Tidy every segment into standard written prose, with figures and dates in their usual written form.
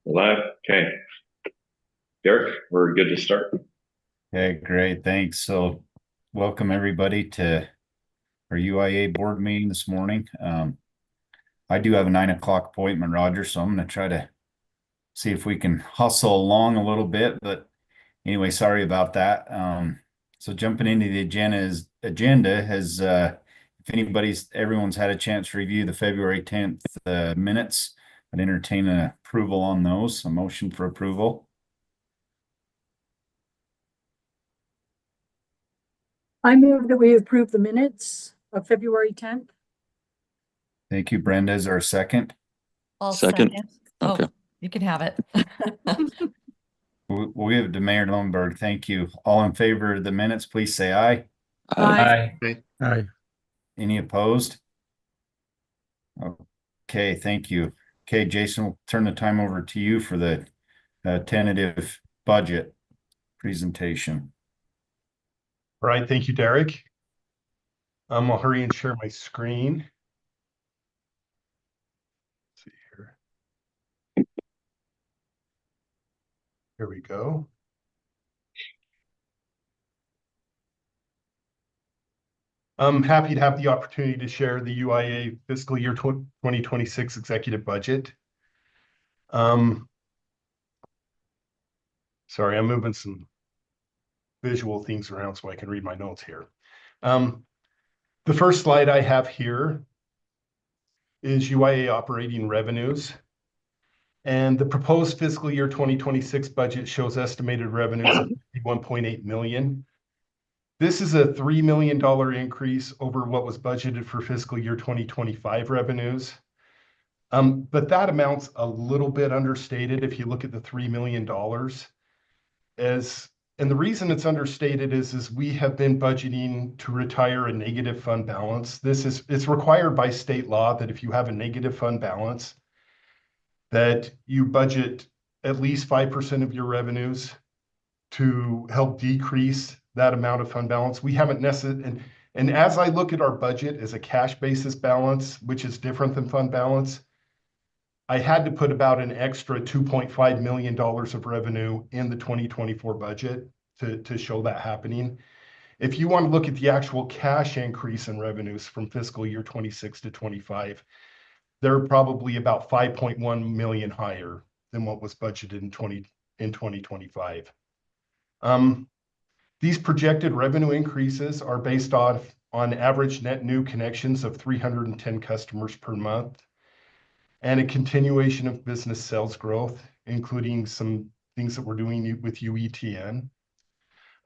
Live. Okay. Derek, we're good to start. Okay, great. Thanks. So welcome everybody to our UIA board meeting this morning. I do have a 9 o'clock appointment, Roger, so I'm going to try to see if we can hustle along a little bit. But anyway, sorry about that. So jumping into the agenda has, if everyone's had a chance to review the February 10th minutes, I'd entertain an approval on those, a motion for approval. I move that we approve the minutes of February 10th. Thank you, Brenda. Is there a second? I'll Second. second. Okay. You can have it. We'll give it to Mayor Lundberg. Thank you. All in favor of the minutes, please say aye. Aye. Aye. Any opposed? Okay, thank you. Okay, Jason, we'll turn the time over to you for the tentative budget presentation. All right, thank you, Derek. I'll hurry and share my screen. Let's see here. Here we go. I'm happy to have the opportunity to share the UIA fiscal year 2026 executive budget. Sorry, I'm moving some visual things around so I can read my notes here. The first slide I have here is UIA operating revenues. And the proposed fiscal year 2026 budget shows estimated revenues of $1.8 million. This is a $3 million increase over what was budgeted for fiscal year 2025 revenues. But that amount's a little bit understated if you look at the $3 million. And the reason it's understated is we have been budgeting to retire a negative fund balance. It's required by state law that if you have a negative fund balance, that you budget at least 5% of your revenues to help decrease that amount of fund balance. We haven't necessarily, and as I look at our budget as a cash basis balance, which is different than fund balance, I had to put about an extra $2.5 million of revenue in the 2024 budget to show that happening. If you want to look at the actual cash increase in revenues from fiscal year 26 to 25, they're probably about 5.1 million higher than what was budgeted in 2025. These projected revenue increases are based on average net new connections of 310 customers per month and a continuation of business sales growth, including some things that we're doing with UETN.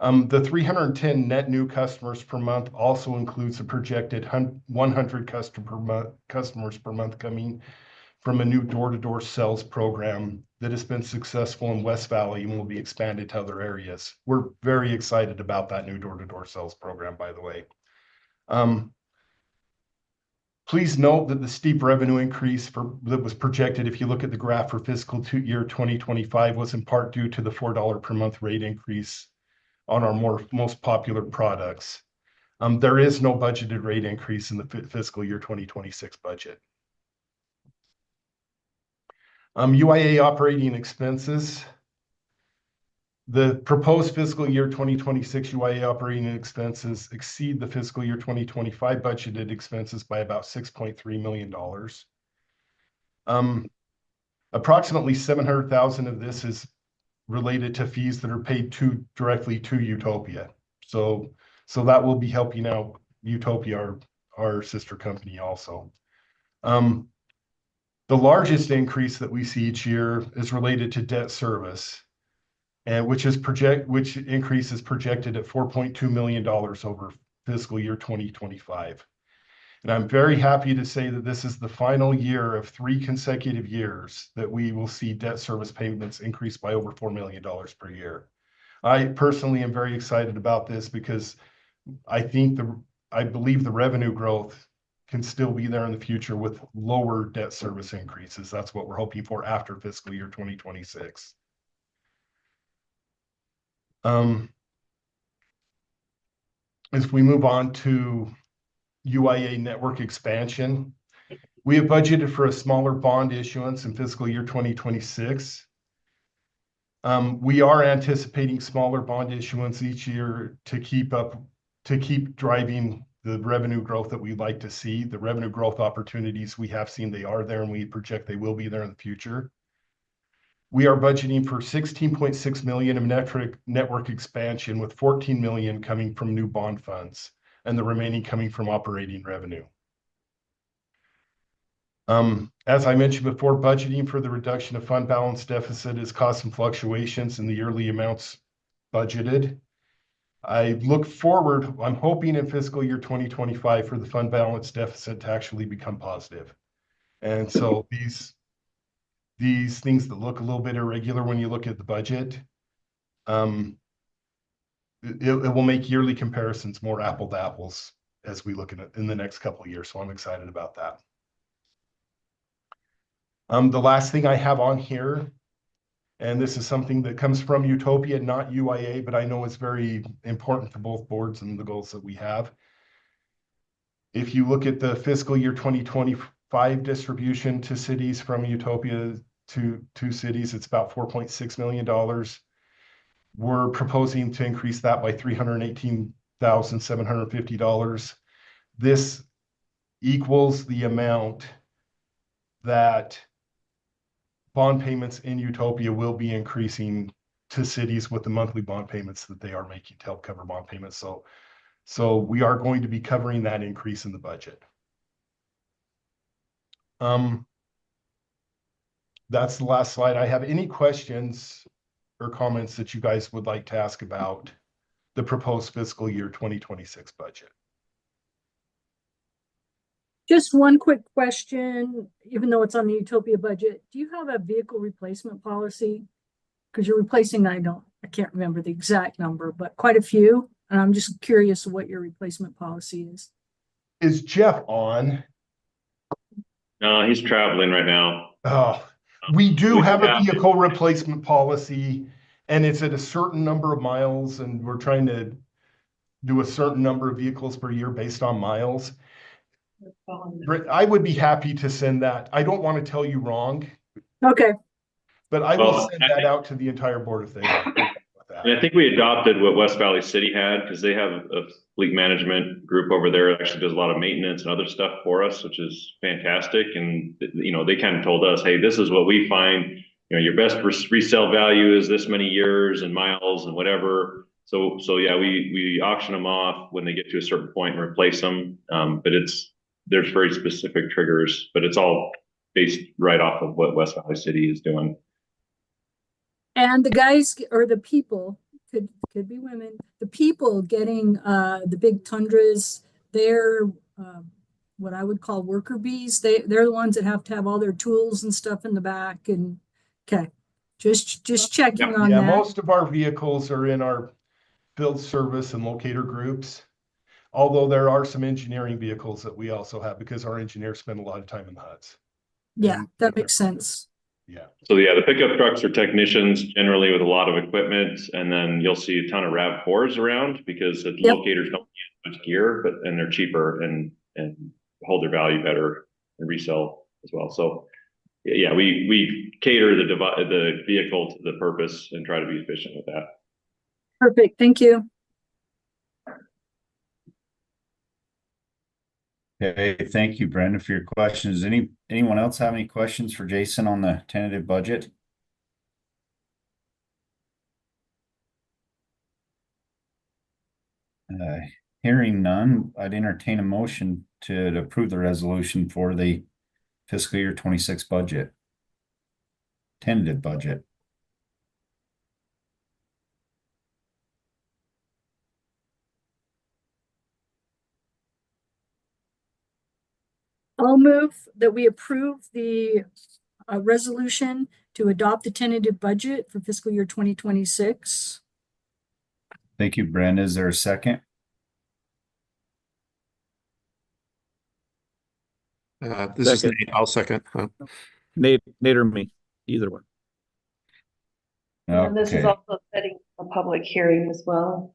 The 310 net new customers per month also includes a projected 100 customers per month coming from a new door-to-door sales program that has been successful in West Valley and will be expanded to other areas. We're very excited about that new door-to-door sales program, by the way. Please note that the steep revenue increase that was projected, if you look at the graph for fiscal year 2025, was in part due to the $4 per month rate increase on our most popular products. There is no budgeted rate increase in the fiscal year 2026 budget. UIA operating expenses. The proposed fiscal year 2026 UIA operating expenses exceed the fiscal year 2025 budgeted expenses by about $6.3 million. Approximately $700,000 of this is related to fees that are paid directly to Utopia. So that will be helping out Utopia, our sister company also. The largest increase that we see each year is related to debt service, and which increase is projected at $4.2 million over fiscal year 2025. And I'm very happy to say that this is the final year of 3 consecutive years that we will see debt service payments increase by over $4 million per year. I personally am very excited about this because I believe the revenue growth can still be there in the future with lower debt service increases. That's what we're hoping for after fiscal year 2026. As we move on to UIA network expansion, we have budgeted for a smaller bond issuance in fiscal year 2026 We are anticipating smaller bond issuance each year to keep driving the revenue growth that we'd like to see. The revenue growth opportunities we have seen, they are there, and we project they will be there in the future. We are budgeting for 16.6 million in network expansion, with 14 million coming from new bond funds and the remaining coming from operating revenue. As I mentioned before, budgeting for the reduction of fund balance deficit is causing fluctuations in the yearly amounts budgeted. I look forward, I'm hoping in fiscal year 2025 for the fund balance deficit to actually become positive. And so these things that look a little bit irregular when you look at the budget, it will make yearly comparisons more apple to apples as we look at it in the next couple of years. So I'm excited about that. The last thing I have on here, and this is something that comes from Utopia, not UIA, but I know it's very important to both boards and the goals that we have. If you look at the fiscal year 2025 distribution to cities from Utopia to cities, it's about $4.6 million. We're proposing to increase that by $318,750. This equals the amount that bond payments in Utopia will be increasing to cities with the monthly bond payments that they are making to help cover bond payments. So we are going to be covering that increase in the budget. That's the last slide. I have any questions or comments that you guys would like to ask about the proposed fiscal year 2026 budget? Just one quick question, even though it's on the Utopia budget. Do you have a vehicle replacement policy? Because you're replacing, I can't remember the exact number, but quite a few. And I'm just curious what your replacement policy is. Is Jeff on? No, he's traveling right now. Oh, we do have a vehicle replacement policy, and it's at a certain number of miles, and we're trying to do a certain number of vehicles per year based on miles. I would be happy to send that. I don't want to tell you wrong. Okay. But I will send that out to the entire board if they want. And I think we adopted what West Valley City had, because they have a fleet management group over there that actually does a lot of maintenance and other stuff for us, which is fantastic. And, you know, they kind of told us, hey, this is what we find, you know, your best resale value is this many years and miles and whatever. So yeah, we auction them off when they get to a certain point and replace them. But there's very specific triggers, but it's all based right off of what West Valley City is doing. And the guys or the people, could be women, the people getting the big Tundras, they're what I would call worker bees. They're the ones that have to have all their tools and stuff in the back. And okay, just checking on that. Most of our vehicles are in our field service and locator groups, although there are some engineering vehicles that we also have because our engineers spend a lot of time in the huts. Yeah, that makes sense. Yeah. So yeah, the pickup trucks are technicians generally with a lot of equipment, and then you'll see a ton of RAV4s around because the locators don't use much gear, and they're cheaper and hold their value better and resell as well. So yeah, we cater the vehicle to the purpose and try to be efficient with that. Perfect. Thank you. Okay, thank you, Brenda, for your questions. Anyone else have any questions for Jason on the tentative budget? Hearing none, I'd entertain a motion to approve the resolution for the fiscal year 26 budget. Tentative budget. I'll move that we approve the resolution to adopt the tentative budget for fiscal year 2026. Thank you, Brenda. Is there a second? This is Nate. I'll second. Nate or me, either one. And this is Okay. also setting a public hearing as well.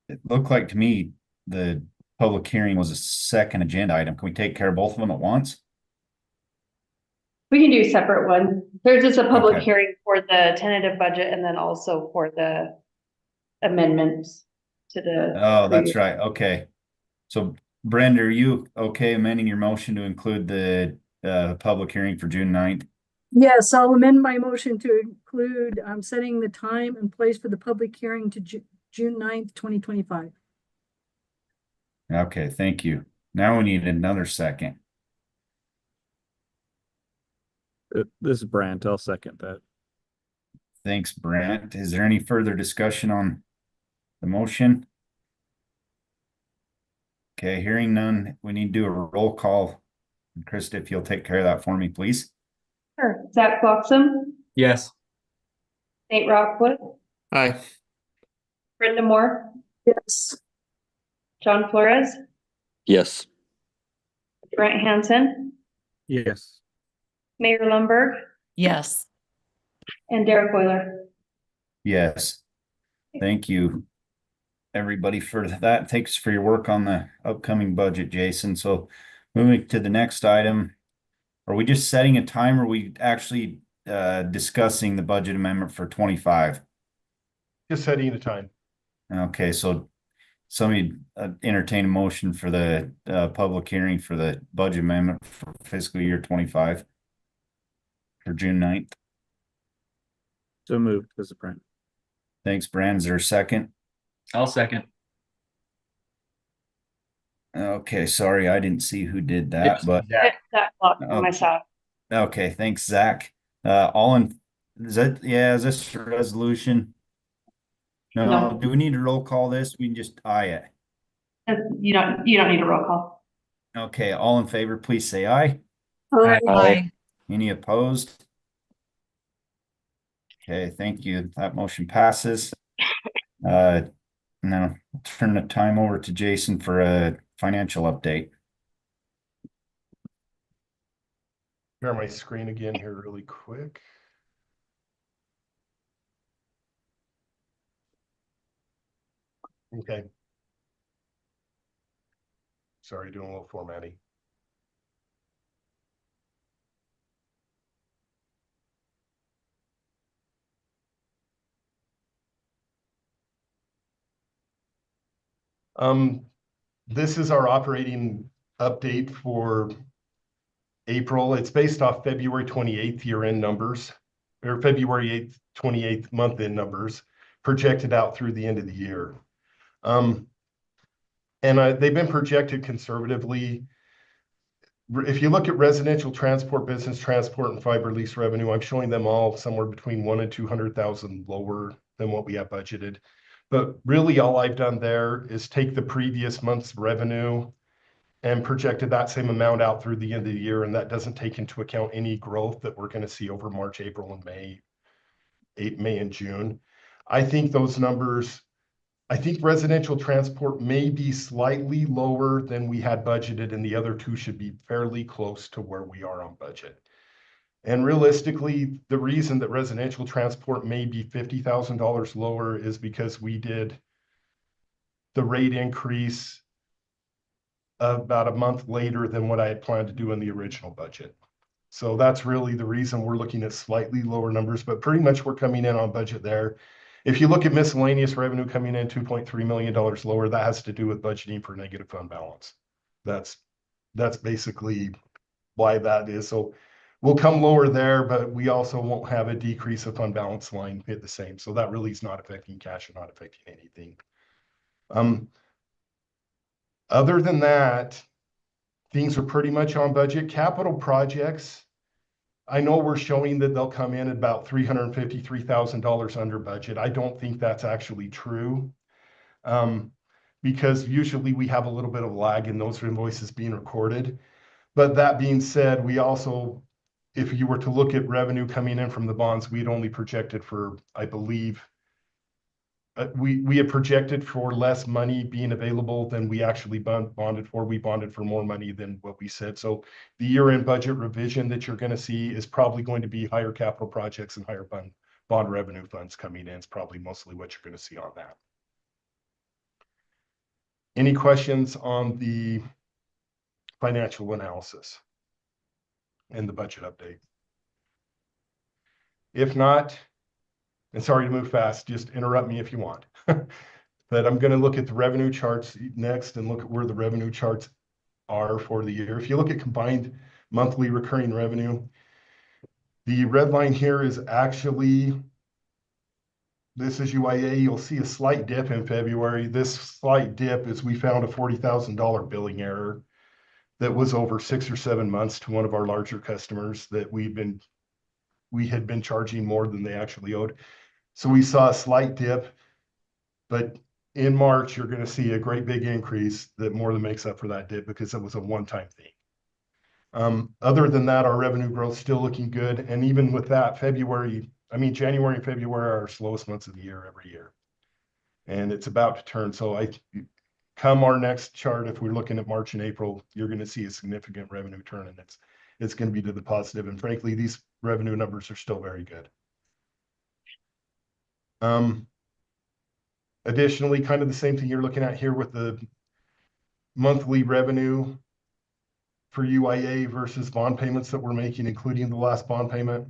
It looked like to me the public hearing was a second agenda item. Can we take care of both of them at once? We can do separate one. There's just a public Okay. hearing for the tentative budget and then also for the amendments to the. Oh, that's right. Okay. So Brenda, are you okay amending your motion to include the public hearing for June 9th? Yes, I'll amend my motion to include, setting the time and place for the public hearing to June 9th, 2025. Okay, thank you. Now we need another second. This is Brant. I'll second that. Thanks, Brent. Is there any further discussion on the motion? Okay, hearing none, we need to do a roll call. Krista, if you'll take care of that for me, please. Sure. Zach Bloxham, Yes. Nate Rockwood, Aye. Brenda Moore, Yes. John Flores, Yes. Brent Hansen, Yes. Mayor Lumberg, Yes. and Derek Euler. Yes. Thank you, everybody, for that. Thanks for your work on the upcoming budget, Jason. So moving to the next item, are we just setting a time or are we actually discussing the budget amendment for 25? Just setting a time. Okay, so somebody entertain a motion for the public hearing for the budget amendment for fiscal year 25 for June 9th. So moved. This is Brant. Thanks, Brand. Is there a second? I'll second. Okay, sorry, I didn't see who did that, but Zach Bloxham, Oh. myself. okay, thanks, Zach. Is this a resolution? No, No. do we need to roll call this? We can just aye it. You don't need a roll call. Okay, all in favor, please say aye. Aye. Any opposed? Okay, thank you. That motion passes. Now I'll turn the time over to Jason for a financial update. Share my screen again here really quick. Okay. Sorry, doing a little formatting. This is our operating update for April. It's based off February 28th year-end numbers, or February 8th, 28th month-end numbers, projected out through the end of the year. They've been projected conservatively. If you look at residential transport, business transport, and fiber lease revenue, I'm showing them all somewhere between 100,000 and 200,000 lower than what we have budgeted. But really all I've done there is take the previous month's revenue and projected that same amount out through the end of the year. And that doesn't take into account any growth that we're going to see over March, April, and May and June. I think those numbers, I think residential transport may be slightly lower than we had budgeted, and the other two should be fairly close to where we are on budget. And realistically, the reason that residential transport may be $50,000 lower is because we did the rate increase about a month later than what I had planned to do in the original budget. So that's really the reason we're looking at slightly lower numbers, but pretty much we're coming in on budget there. If you look at miscellaneous revenue coming in $2.3 million lower, that has to do with budgeting for negative fund balance. That's basically why that is. So we'll come lower there, but we also won't have a decrease of fund balance line hit the same. So that really is not affecting cash and not affecting anything. Other than that, things are pretty much on budget. Capital projects, I know we're showing that they'll come in at about $353,000 under budget. I don't think that's actually true, because usually we have a little bit of lag in those invoices being recorded. But that being said, we also, if you were to look at revenue coming in from the bonds, we'd only projected for, I believe, we had projected for less money being available than we actually bonded for. We bonded for more money than what we said. So the year-end budget revision that you're going to see is probably going to be higher capital projects and higher bond revenue funds coming in. It's probably mostly what you're going to see on that. Any questions on the financial analysis and the budget update? If not, and sorry to move fast, just interrupt me if you want. But I'm going to look at the revenue charts next and look at where the revenue charts are for the year. If you look at combined monthly recurring revenue, the red line here is actually, this is UIA. You'll see a slight dip in February. This slight dip is we found a $40,000 billing error that was over 6 or 7 months to one of our larger customers that we had been charging more than they actually owed. So we saw a slight dip, but in March, you're going to see a great big increase that more than makes up for that dip because it was a one-time thing. Other than that, our revenue growth still looking good. And even with that, January and February are our slowest months of the year every year. And it's about to turn. So come our next chart, if we're looking at March and April, you're going to see a significant revenue turn, and it's going to be to the positive. And frankly, these revenue numbers are still very good. Additionally, kind of the same thing you're looking at here with the monthly revenue for UIA versus bond payments that we're making, including the last bond payment.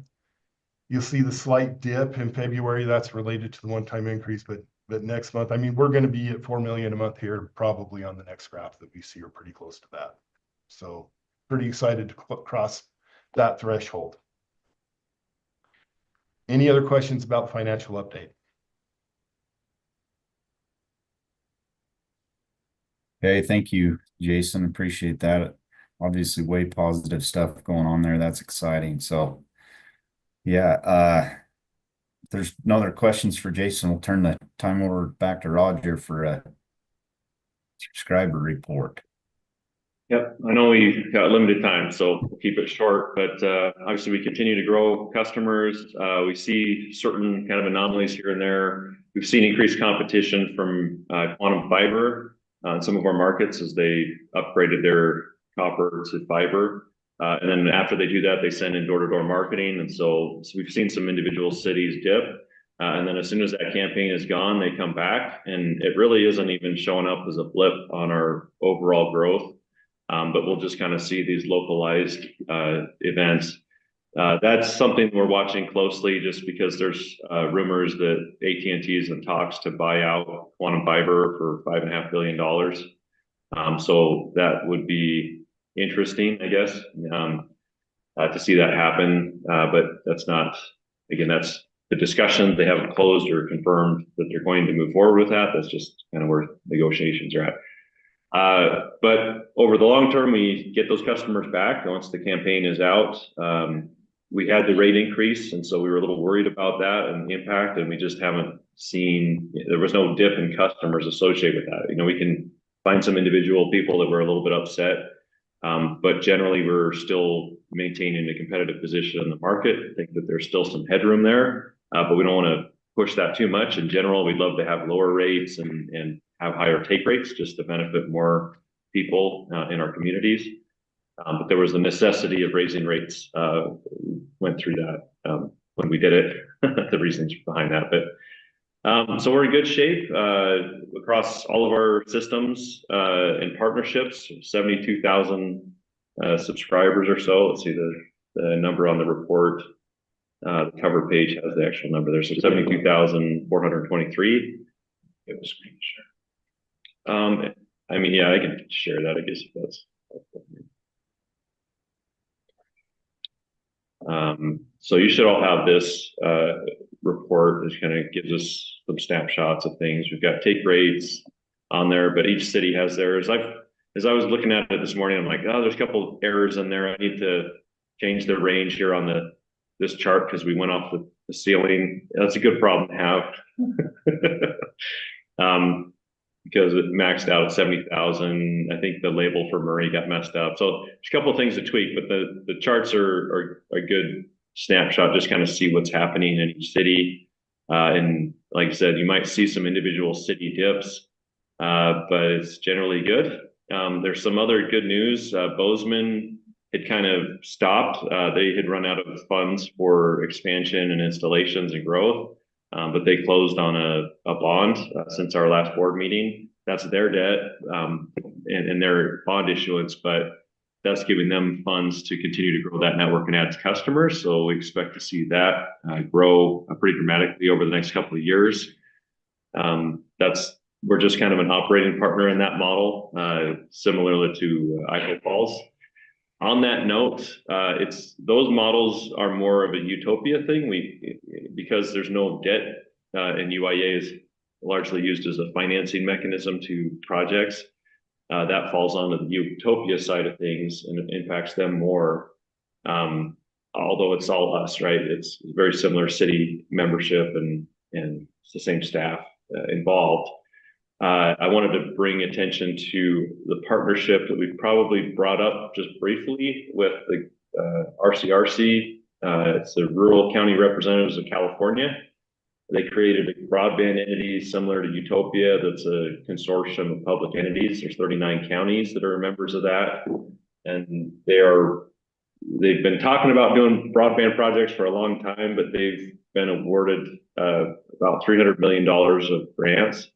You'll see the slight dip in February. That's related to the one-time increase, but next month, I mean, we're going to be at 4 million a month here, probably on the next graph that we see, or pretty close to that. So pretty excited to cross that threshold. Any other questions about the financial update? Okay, thank you, Jason. Appreciate that. Obviously, way positive stuff going on there. That's exciting. So, yeah, if there's no other questions for Jason, we'll turn the time over back to Roger for a subscriber report. Yep, I know we've got limited time, so we'll keep it short, but obviously we continue to grow customers. We see certain kind of anomalies here and there. We've seen increased competition from quantum fiber in some of our markets as they upgraded their copper to fiber. And then after they do that, they send in door-to-door marketing. And so we've seen some individual cities dip. And then as soon as that campaign is gone, they come back. And it really isn't even showing up as a blip on our overall growth. But we'll just kind of see these localized events. That's something we're watching closely just because there's rumors that AT&T is in talks to buy out quantum fiber for $5.5 billion. So that would be interesting, I guess, to see that happen. But that's not, again, that's the discussion. They haven't closed or confirmed that they're going to move forward with that. That's just kind of where negotiations are at. But over the long term, we get those customers back once the campaign is out. We had the rate increase, and so we were a little worried about that and the impact, and we just haven't seen, there was no dip in customers associated with that. You know, we can find some individual people that were a little bit upset, but generally we're still maintaining a competitive position in the market. I think that there's still some headroom there, but we don't want to push that too much. In general, we'd love to have lower rates and have higher take rates just to benefit more people in our communities. But there was the necessity of raising rates. Went through that when we did it, the reasons behind that. But so we're in good shape across all of our systems and partnerships. 72,000 subscribers or so. Let's see the number on the report. The cover page has the actual number there. So 72,423. Give a screen share. I mean, yeah, I can share that, I guess, if that's helpful. So you should all have this report, which kind of gives us some snapshots of things. We've got take rates on there, but each city has theirs. As I was looking at it this morning, I'm like, oh, there's a couple errors in there. I need to change the range here on this chart because we went off the ceiling. That's a good problem to have. Because it maxed out at 70,000. I think the label for Murray got messed up. So there's a couple of things to tweak, but the charts are a good snapshot, just kind of see what's happening in each city. And like I said, you might see some individual city dips, but it's generally good. There's some other good news. Bozeman had kind of stopped. They had run out of funds for expansion and installations and growth. But they closed on a bond since our last board meeting. That's their debt and their bond issuance, but that's giving them funds to continue to grow that network and add customers. So we expect to see that grow pretty dramatically over the next couple of years. We're just kind of an operating partner in that model, similarly to Idaho Falls. On that note, those models are more of a utopia thing. Because there's no debt, and UIA is largely used as a financing mechanism to projects. That falls onto the utopia side of things and it impacts them more. Although it's all us, right? It's very similar city membership and it's the same staff involved. I wanted to bring attention to the partnership that we've probably brought up just briefly with the RCRC. It's the Rural County Representatives of California. They created a broadband entity similar to Utopia that's a consortium of public entities. There's 39 counties that are members of that. And they've been talking about doing broadband projects for a long time, but they've been awarded about $300 million of grants.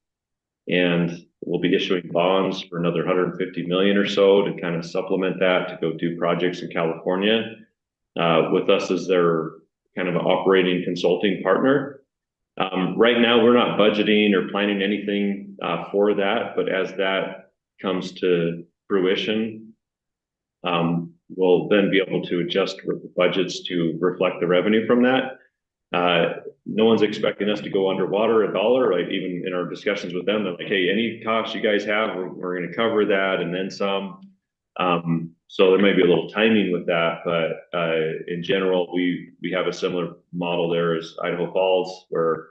And we'll be issuing bonds for another 150 million or so to kind of supplement that to go do projects in California with us as their kind of operating consulting partner. Right now, we're not budgeting or planning anything for that, but as that comes to fruition, we'll then be able to adjust budgets to reflect the revenue from that. No one's expecting us to go underwater a dollar, like even in our discussions with them, they're like, hey, any costs you guys have, we're going to cover that and then some. So there may be a little timing with that, but in general, we have a similar model there as Idaho Falls, where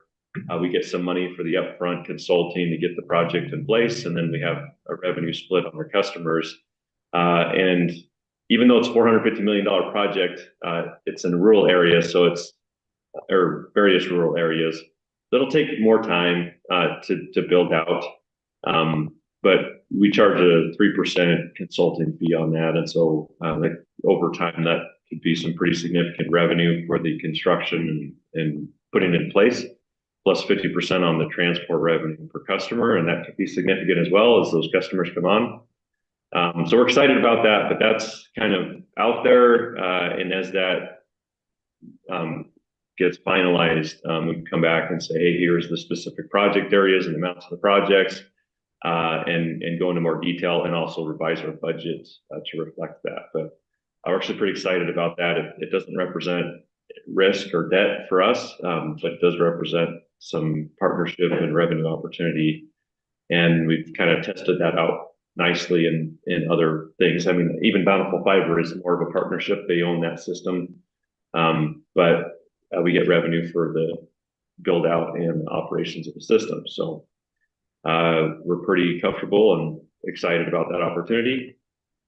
we get some money for the upfront consulting to get the project in place, and then we have a revenue split on our customers. And even though it's $450 million project, it's in a rural area, or various rural areas. That'll take more time to build out. But we charge a 3% consulting fee on that. And so like over time, that could be some pretty significant revenue for the construction and putting it in place, plus 50% on the transport revenue per customer. And that could be significant as well as those customers come on. So we're excited about that, but that's kind of out there. And as that gets finalized, we can come back and say, hey, here's the specific project areas and amounts of the projects, and go into more detail and also revise our budgets to reflect that. But I'm actually pretty excited about that. It doesn't represent risk or debt for us, but it does represent some partnership and revenue opportunity. And we've kind of tested that out nicely in other things. I mean, even Bountiful Fiber is more of a partnership. They own that system. But we get revenue for the build out and operations of the system. So we're pretty comfortable and excited about that opportunity,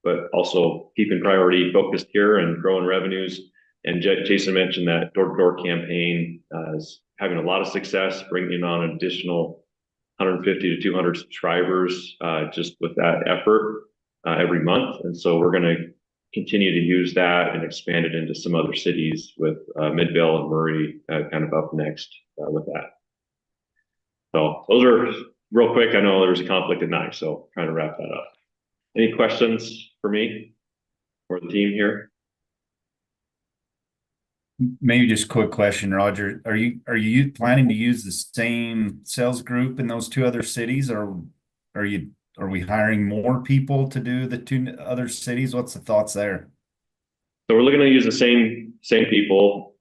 but also keeping priority focused here and growing revenues. And Jason mentioned that door-to-door campaign is having a lot of success, bringing on an additional 150 to 200 subscribers just with that effort every month. And so we're going to continue to use that and expand it into some other cities with Midvale and Murray kind of up next with that. So those are real quick. I know there's a conflict at night, so trying to wrap that up. Any questions for me or the team here? Maybe just a quick question, Roger. Are you planning to use the same sales group in those two other cities, or are we hiring more people to do the two other cities? What's the thoughts there? So we're looking to use the same people.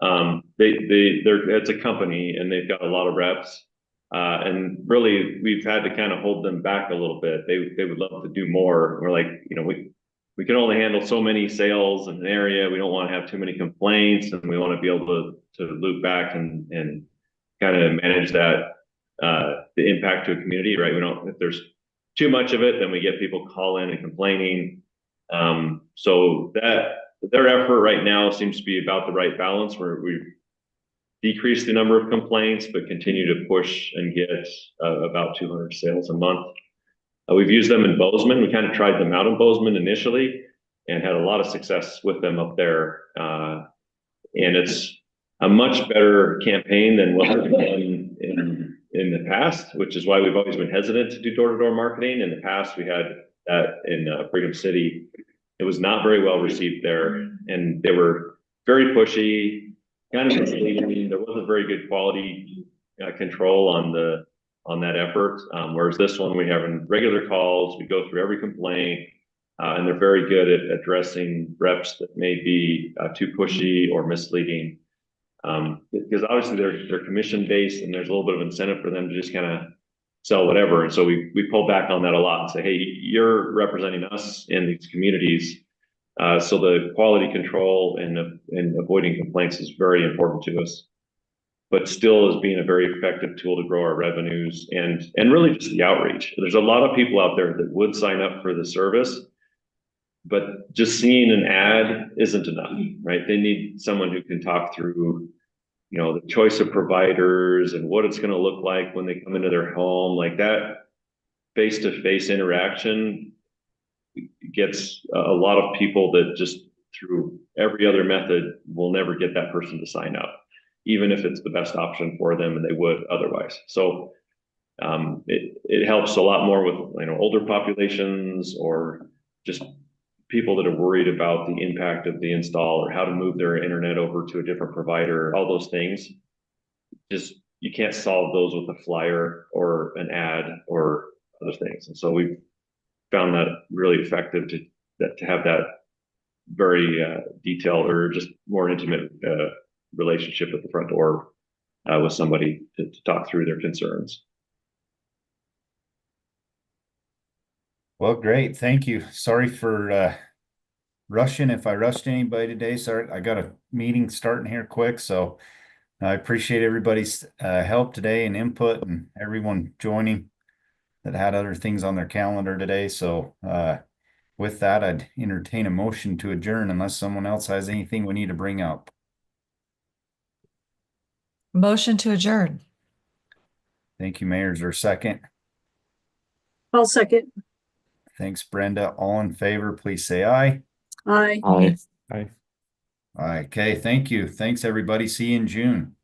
It's a company and they've got a lot of reps. And really we've had to kind of hold them back a little bit. They would love to do more. We're like, we can only handle so many sales in an area. We don't want to have too many complaints, and we want to be able to loop back and kind of manage that, the impact to a community, right? If there's too much of it, then we get people calling and complaining. So that their effort right now seems to be about the right balance, where we've decreased the number of complaints, but continue to push and get about 200 sales a month. We've used them in Bozeman. We kind of tried them out in Bozeman initially and had a lot of success with them up there. And it's a much better campaign than what we've done in the past, which is why we've always been hesitant to do door-to-door marketing. In the past, we had that in Freedom City, It was not very well received there, and they were very pushy, kind of misleading. There wasn't very good quality control on that effort. Whereas this one, we have in regular calls, we go through every complaint, and they're very good at addressing reps that may be too pushy or misleading. Because obviously they're commission based, and there's a little bit of incentive for them to just kind of sell whatever. And so we pull back on that a lot and say, hey, you're representing us in these communities. So the quality control and avoiding complaints is very important to us, but still is being a very effective tool to grow our revenues and really just the outreach. There's a lot of people out there that would sign up for the service, but just seeing an ad isn't enough, right? They need someone who can talk through, you know, the choice of providers and what it's going to look like when they come into their home. Like that face-to-face interaction gets a lot of people that just through every other method will never get that person to sign up, even if it's the best option for them and they would otherwise. So it helps a lot more with, you know, older populations or just people that are worried about the impact of the install or how to move their internet over to a different provider, all those things. Just, you can't solve those with a flyer or an ad or other things. And so we've found that really effective to have that very detailed or just more intimate relationship at the front door with somebody to talk through their concerns. Well, great. Thank you. Sorry for rushing. If I rushed anybody today, sorry. I got a meeting starting here quick. So I appreciate everybody's help today and input and everyone joining that had other things on their calendar today. So with that, I'd entertain a motion to adjourn unless someone else has anything we need to bring up. Motion to adjourn. Thank you, Mayor. Is there a second? I'll second. Thanks, Brenda. All in favor, please say aye. Aye. Aye. Aye. Okay, thank you. Thanks, everybody. See you in June.